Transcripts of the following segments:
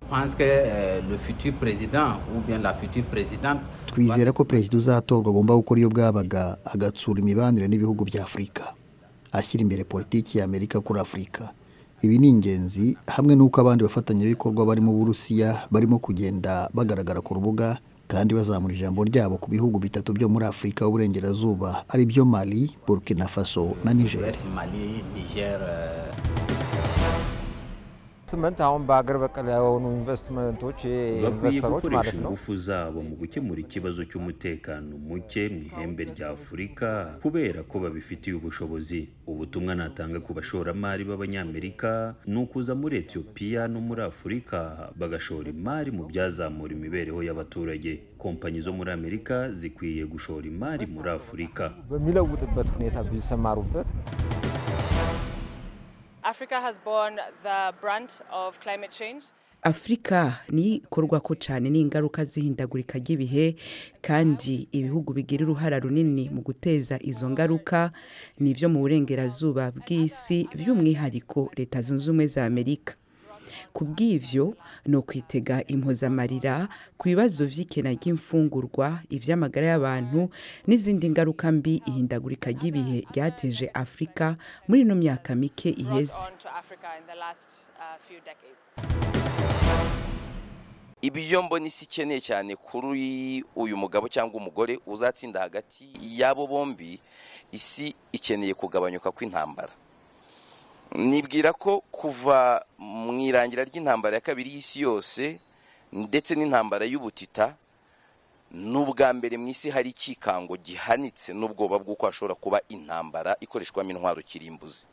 pense que le futur président ou bien la future présidente twizera ko perezida uzatorwa agomba gukora iyo bwabaga agatsura imibanire n'ibihugu bya Afurika, ashyira imbere politiki ya Amerika kuri Afurika. Ibi ni ingenzi hamwe n'uko abandi bafatanyabikorwa bari mu Burusiya barimo kugenda bagaragara ku rubuga kandi bazamura ijambo ryabo ku bihugu bitatu byo muri Afurika y'Uburengerazuba ari byo Mali, Burkina Faso na Niger. Mali, Niger bakwiye gukoresha ingufu zabo mu gukemura ikibazo cy'umutekano muke mu ihembe rya Afurika kubera ko babifitiye ubushobozi. Ubutumwa natanga ku bashoramari b'Abanyamerika ni ukuza muri Ethiopia no muri Afurika bagashora imari mu byazamura imibereho y'abaturage. Kompanyi zo muri Amerika zikwiye gushora imari muri Afurika. Africa has borne the brunt of climate change. Afrika ni ikorwa ko cyane n'ingaruka zihindagurika ry'ibihe kandi ibihugu bigira uruhara runini mu guteza izo ngaruka nivyo mu burengerazuba bw'isi by'umwihariko Leta Zunze Ubumwe za Amerika. Kubw'ivyo no kwitega impozamarira ku bibazo vy'ikena ry'imfungurwa, ivy'amagara y'abantu n'izindi ngaruka mbi ihindagurika ry'ibihe ryateje Afrika muri no myaka mike iheze. Ibyo mbona isi ikeneye cyane kuri uyu mugabo cyangwa umugore uzatsinda hagati y'abo bombi, isi ikeneye kugabanyuka kw'intambara. Nibwira ko kuva mu irangira ry'intambara ya kabiri y'isi yose ndetse n'intambara y'ubutita n'ubwa mbere mu isi hari ikikango gihanitse n'ubwoba bw'uko hashobora kuba intambara ikoreshwamo intwaro kirimbuzi.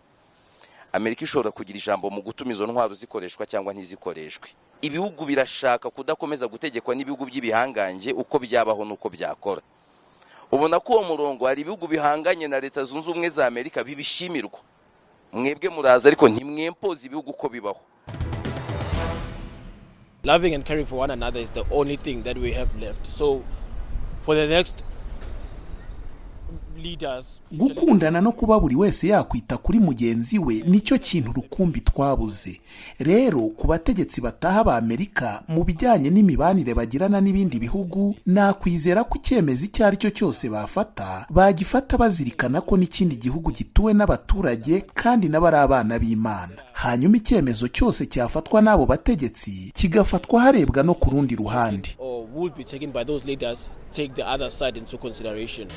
Amerika ishobora kugira ijambo mu gutuma izo ntwaro zikoreshwa cyangwa ntizikoreshwe. Ibihugu birashaka kudakomeza gutegekwa n'ibihugu by'ibihanganje uko byabaho n'uko byakora. Ubona ko uwo murongo hari ibihugu bihanganye na Leta Zunze Ubumwe za Amerika bibishimirwa. Mwebwe muraza ariko ntimwempoza ibihugu uko bibaho. Loving and caring for one another is the only thing that we have left. So for the next leaders, gukundana no kuba buri wese yakwita kuri mugenzi we nicyo kintu rukumbi twabuze. Rero ku bategetsi bataha ba Amerika mu bijyanye n'imibanire bagirana n'ibindi bihugu, nakwizera ko icyemezo icyo ari cyo cyose bafata bagifata bazirikana ko n'ikindi gihugu gituwe n'abaturage kandi n'abari abana b'Imana. Hanyuma icyemezo cyose cyafatwa n'abo bategetsi kigafatwa harebwa no ku rundi ruhande. or will be taken by those leaders, take the other side into consideration.